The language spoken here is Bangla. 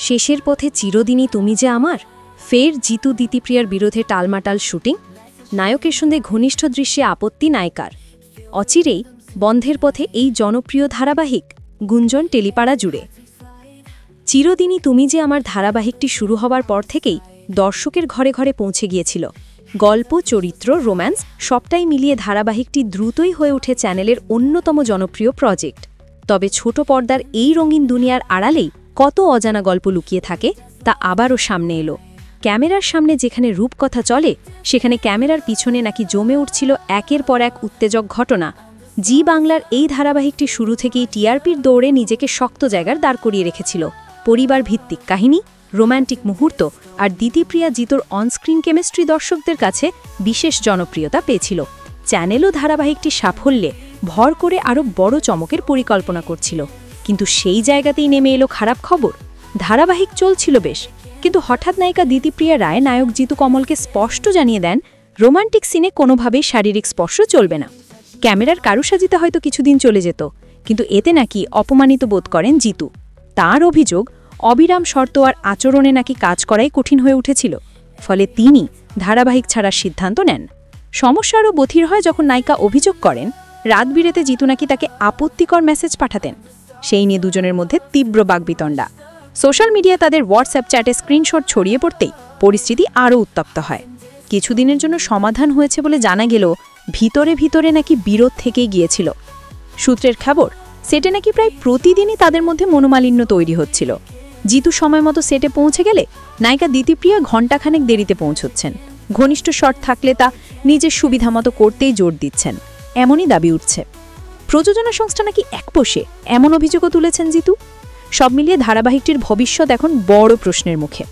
শেষের পথে চিরদিনই তুমি যে আমার, ফের জিতু দিতিপ্রিয়ার বিরুদ্ধে টালমাটাল শুটিং, নায়কের সঙ্গে ঘনিষ্ঠ দৃশ্যে আপত্তি নায়িকার। অচিরেই বন্ধের পথে এই জনপ্রিয় ধারাবাহিক, গুঞ্জন টেলিপাড়া জুড়ে। চিরদিনই তুমি যে আমার ধারাবাহিকটি শুরু হবার পর থেকেই দর্শকের ঘরে ঘরে পৌঁছে গিয়েছিল। গল্প, চরিত্র, রোম্যান্স সবটাই মিলিয়ে ধারাবাহিকটি দ্রুতই হয়ে ওঠে চ্যানেলের অন্যতম জনপ্রিয় প্রজেক্ট। তবে ছোট পর্দার এই রঙিন দুনিয়ার আড়ালেই কত অজানা গল্প লুকিয়ে থাকে তা আবারও সামনে এলো। ক্যামেরার সামনে যেখানে রূপকথা চলে, সেখানে ক্যামেরার পিছনে নাকি জমে উঠছিল একের পর এক উত্তেজক ঘটনা। জি বাংলার এই ধারাবাহিকটি শুরু থেকেই টিআরপির দৌড়ে নিজেকে শক্ত জায়গার দাঁড় করিয়ে রেখেছিল। পরিবার ভিত্তিক কাহিনী, রোম্যান্টিক মুহূর্ত আর দিতিপ্রিয়া জিতুর অনস্ক্রিন কেমিস্ট্রি দর্শকদের কাছে বিশেষ জনপ্রিয়তা পেয়েছিল। চ্যানেলও ধারাবাহিকটি সাফল্যে ভর করে আরও বড় চমকের পরিকল্পনা করছিল। কিন্তু সেই জায়গাতেই নেমে এলো খারাপ খবর। ধারাবাহিক চলছিল বেশ, কিন্তু হঠাৎ নায়িকা দিতিপ্রিয়া রায় নায়ক জিতু কমলকে স্পষ্ট জানিয়ে দেন, রোমান্টিক সিনে কোনোভাবেই শারীরিক স্পর্শ চলবে না। ক্যামেরার কারুসাজিতে হয়তো কিছুদিন চলে যেত, কিন্তু এতে নাকি অপমানিত বোধ করেন জিতু। তার অভিযোগ, অবিরাম শর্ত আর আচরণে নাকি কাজ করাই কঠিন হয়ে উঠেছিল। ফলে তিনি ধারাবাহিক ছাড়ার সিদ্ধান্ত নেন। সমস্যা আরও বধির হয় যখন নায়িকা অভিযোগ করেন, রাত বিরেতে জিতু নাকি তাকে আপত্তিকর মেসেজ পাঠাতেন। সেই নিয়ে দুজনের মধ্যে তীব্র বাকবিতণ্ডা। সোশ্যাল মিডিয়ায় তাদের হোয়াটসঅ্যাপ চ্যাটে স্ক্রিনশট ছড়িয়ে পড়তেই পরিস্থিতি আরও উত্তপ্ত হয়। কিছুদিনের জন্য সমাধান হয়েছে বলে জানা গেলেও ভিতরে ভিতরে নাকি বিরোধ থেকেই গিয়েছিল। সূত্রের খবর, সেটে নাকি প্রায় প্রতিদিনই তাদের মধ্যে মনোমালিন্য তৈরি হচ্ছিল। জিতু সময় মতো সেটে পৌঁছে গেলে নায়িকা দিতিপ্রিয়া ঘণ্টাখানেক দেরিতে পৌঁছচ্ছেন। ঘনিষ্ঠ শট থাকলে তা নিজের সুবিধা মতো করতেই জোর দিচ্ছেন, এমনই দাবি উঠছে। প্রযোজনা সংস্থা নাকি একপোষে, এমন অভিযোগও তুলেছেন জিতু। সব মিলিয়ে ধারাবাহিকটির ভবিষ্যৎ এখন বড় প্রশ্নের মুখে।